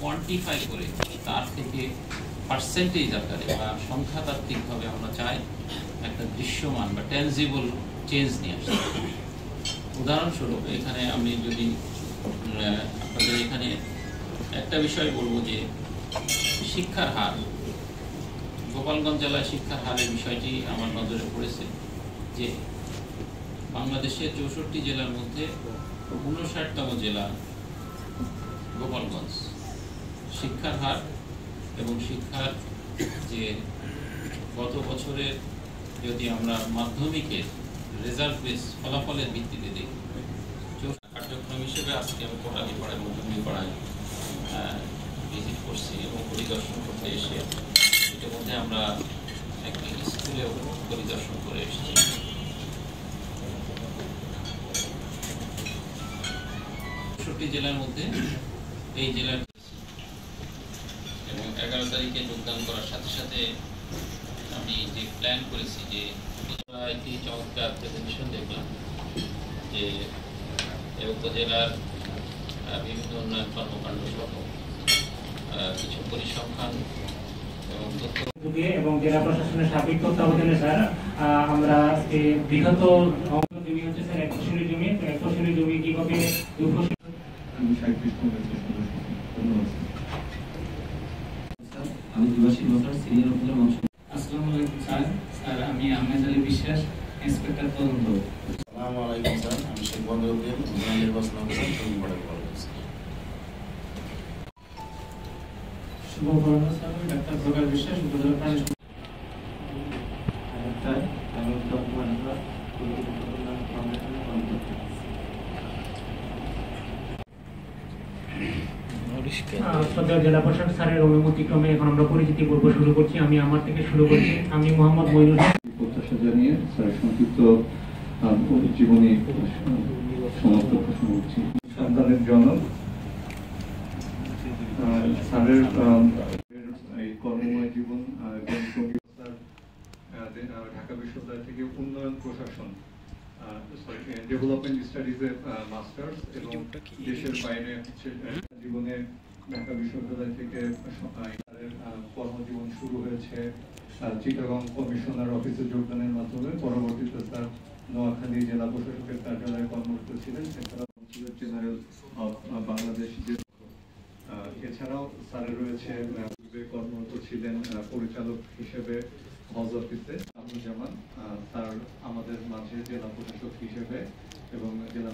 Quantify করে তার থেকে পার্সেন্টেজ আকারে বা সংখ্যাতাত্ত্বিকভাবে আমরা চাই একটা দৃশ্যমান বা ট্যানজিবল চেঞ্জ নিয়ে আসতে। উদাহরণস্বরূপ এখানে আমি যদি আপনাদের এখানে একটা বিষয় বলবো যে শিক্ষার হার, গোপালগঞ্জ জেলায় শিক্ষার হারের বিষয়টি আমার নজরে পড়েছে যে বাংলাদেশের 64 জেলার মধ্যে 59তম জেলা গোপালগঞ্জ। শিক্ষার হার এবং শিক্ষার যে গত বছরের যদি আমরা মাধ্যমিকের রেজাল্ট বেস ফলাফলের ভিত্তিতে দেখি, কার্যক্রম হিসেবে আজকে আমি কোটালীপাড়া এবং টুঙ্গিপাড়ায় ভিজিট করছি এবং পরিদর্শন করতে এসে ইতিমধ্যে আমরা একটি স্কুলেও পরিদর্শন করে এসেছি। ৬০ জেলার মধ্যে এই জেলার এবং ১১ তারিখে যোগদান করার সাথে সাথে আমি যে প্ল্যান করেছি যে একটি চমৎকার প্রেজেন্টেশন দেখলাম যে এই উপজেলার বিভিন্ন উন্নয়ন কর্মকাণ্ড সহ কিছু পরিসংখ্যান এবং তথ্য এবং জেলা প্রশাসনের সার্বিক তত্ত্বাবধানে স্যার আমরা বিগত জমি হচ্ছে স্যার ১ ফসলি জমি, ১ ফসলি জমি কিভাবে ২ ফসলি আমি দিবাসী লোকাল সিনিয়র অফিসার মাংস। আসসালামু আলাইকুম স্যার। স্যার আমি আহমেদ আলী বিশ্বাস, ইন্সপেক্টর তদন্ত। আসসালামু আলাইকুম স্যার, আমি শেখ বদরুদ্দিন, উপজেলা নির্বাচন অফিসার টুঙ্গিপাড়া কলেজ। শুভ বরণ স্যার, ডাক্তার প্রকাশ বিশ্বাস, উপজেলা প্রাণী জেলা প্রশাসক স্যারের অনুমতিক্রমে এখন আমরা পরিচিতি পর্ব শুরু করছি। আমি আমার থেকে শুরু করছি। আমি মোহাম্মদ মইনুল প্রত্যাশা জানিয়ে স্যারের সংক্ষিপ্ত জীবনী সমাপ্ত প্রশ্ন করছি। সন্তানের জনক স্যারের এই কর্মময় জীবন ঢাকা বিশ্ববিদ্যালয় থেকে উন্নয়ন প্রশাসন ডেভেলপমেন্ট স্টাডিজে মাস্টার্স এবং দেশের বাইরে হচ্ছে জীবনে ঢাকা বিশ্ববিদ্যালয় থেকে কর্মজীবন শুরু হয়েছে চিটাগং কমিশনার অফিসে যোগদানের মাধ্যমে। পরবর্তীতে স্যার নোয়াখালী জেলা প্রশাসকের কার্যালয়ে কর্মরত ছিলেন। এছাড়াও জেনারেল অফ বাংলাদেশ। এছাড়াও স্যারের রয়েছে কর্মরত ছিলেন পরিচালক হিসেবে হজ অফিসে। আব্দুল জামান স্যার আমাদের মাঝে জেলা প্রশাসক হিসেবে এবং জেলা